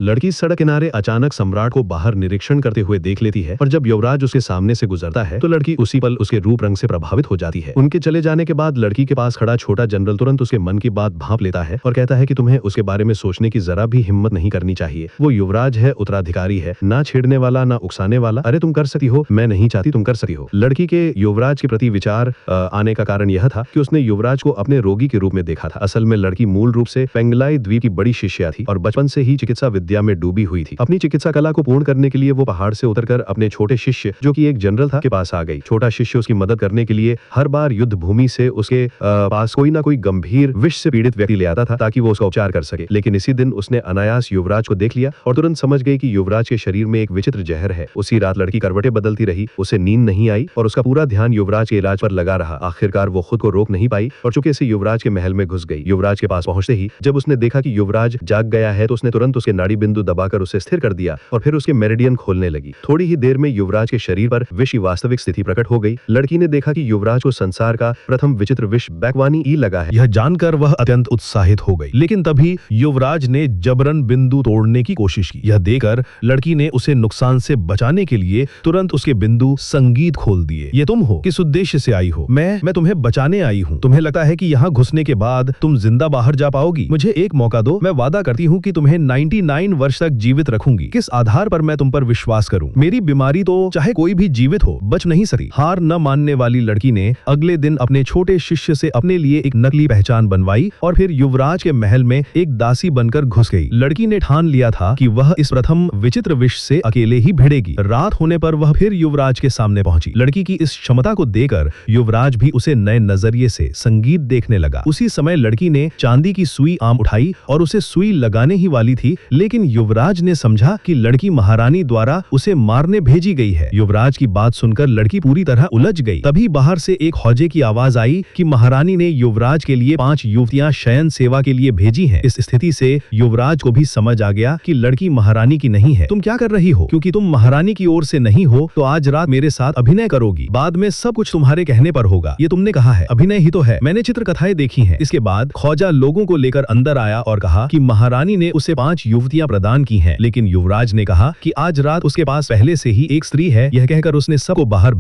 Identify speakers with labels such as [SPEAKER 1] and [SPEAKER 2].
[SPEAKER 1] लड़की सड़क किनारे अचानक सम्राट को बाहर निरीक्षण करते हुए देख लेती है और जब युवराज उसके सामने से गुजरता है तो लड़की उसी पल उसके रूप रंग से प्रभावित हो जाती है। उनके चले जाने के बाद लड़की के पास खड़ा छोटा जनरल तुरंत उसके मन की बात भांप लेता है और कहता है कि तुम्हें उसके बारे में सोचने की जरा भी हिम्मत नहीं करनी चाहिए। वो युवराज है, उत्तराधिकारी है, ना छेड़ने वाला ना उकसाने वाला। अरे तुम कर सकती हो, मैं नहीं चाहती तुम कर सकती हो। लड़की के युवराज के प्रति विचार आने का कारण यह था कि उसने युवराज को अपने रोगी के रूप में देखा था। असल में लड़की मूल रूप से पेंगलाई द्वीप की बड़ी शिष्या थी और बचपन से ही चिकित्सा विद्या में डूबी हुई थी। अपनी चिकित्सा कला को पूर्ण करने के लिए वो पहाड़ से उतरकर अपने छोटे शिष्य, जो कि एक जनरल था, के पास आ गई। छोटा शिष्य उसकी मदद करने के लिए हर बार युद्ध भूमि से उसके पास कोई ना कोई गंभीर विष से पीड़ित व्यक्ति ले आता था ताकि वो उसका उपचार कर सके। लेकिन इसी दिन उसने अनायास युवराज को देख लिया और तुरंत समझ गई कि युवराज के शरीर में एक विचित्र जहर है। उसी रात लड़की करवटें बदलती रही, उसे नींद नहीं आई और उसका पूरा ध्यान युवराज के इलाज पर लगा रहा। आखिरकार वो खुद को रोक नहीं पाई और चुपके से युवराज के महल में घुस गई। युवराज के पास पहुंचते ही जब उसने देखा कि युवराज जाग गया है तो उसने तुरंत उसके नाड़ी बिंदु दबाकर उसे स्थिर कर दिया और फिर उसके मेरिडियन खोलने लगी। थोड़ी ही देर में युवराज के शरीर पर विष की वास्तविक स्थिति प्रकट हो गई। लड़की ने देखा कि युवराज को संसार का प्रथम विचित्र विष बैकवानी ई लगा है।
[SPEAKER 2] यह जानकर वह अत्यंत उत्साहित हो गई, लेकिन तभी युवराज ने जबरन बिंदु तोड़ने की कोशिश की। यह देखकर लड़की ने उसे नुकसान से बचाने के लिए तुरंत उसके बिंदु संगीत खोल दिए। ये तुम हो, किस उद्देश्य से आई हो? मैं तुम्हें बचाने आई हूँ। तुम्हें लगता है कि यहाँ घुसने के बाद तुम जिंदा बाहर जा पाओगी? मुझे एक मौका दो, मैं वादा करती हूँ कि तुम्हें 99 वर्ष तक जीवित रखूंगी। किस आधार पर मैं तुम पर विश्वास करूं? मेरी बीमारी तो चाहे कोई भी जीवित हो बच नहीं सकती। हार न मानने वाली लड़की ने अगले दिन अपने छोटे शिष्य से अपने लिए एक नकली पहचान बनवाई और फिर युवराज के महल में एक दासी बनकर घुस गई। लड़की ने ठान लिया था कि वह इस प्रथम विचित्र विष से अकेले ही भिड़ेगी। रात होने पर वह फिर युवराज के सामने पहुंची। लड़की की इस क्षमता को देखकर युवराज भी उसे नए नजरिए से संगीत देखने लगा। उसी समय लड़की ने चांदी की सुई आम उठाई और उसे सुई लगाने ही वाली थी, लेकिन युवराज ने समझा कि लड़की महारानी द्वारा उसे मारने भेजी गई है। युवराज की बात सुनकर लड़की पूरी तरह उलझ गई। तभी बाहर से एक हौजे की आवाज आई कि महारानी ने युवराज के लिए 5 युवतियां शयन सेवा के लिए भेजी हैं। इस स्थिति से युवराज को भी समझ आ गया कि लड़की महारानी की नहीं है। तुम क्या कर रही हो? क्योंकि तुम महारानी की ओर से नहीं हो तो आज रात मेरे साथ अभिनय करोगी। बाद में सब कुछ तुम्हारे कहने पर होगा। ये तुमने कहा है, अभिनय ही तो है। मैंने चित्रकथाएं देखी हैं। इसके बाद ख्वाजा लोगों को लेकर अंदर आया और कहा कि महारानी ने उसे 5 युवतियां प्रदान की हैं, लेकिन युवराज ने कहा कि आज रात उसके पास पहले से ही एक स्त्री है। यह कहकर उसने सबको बाहर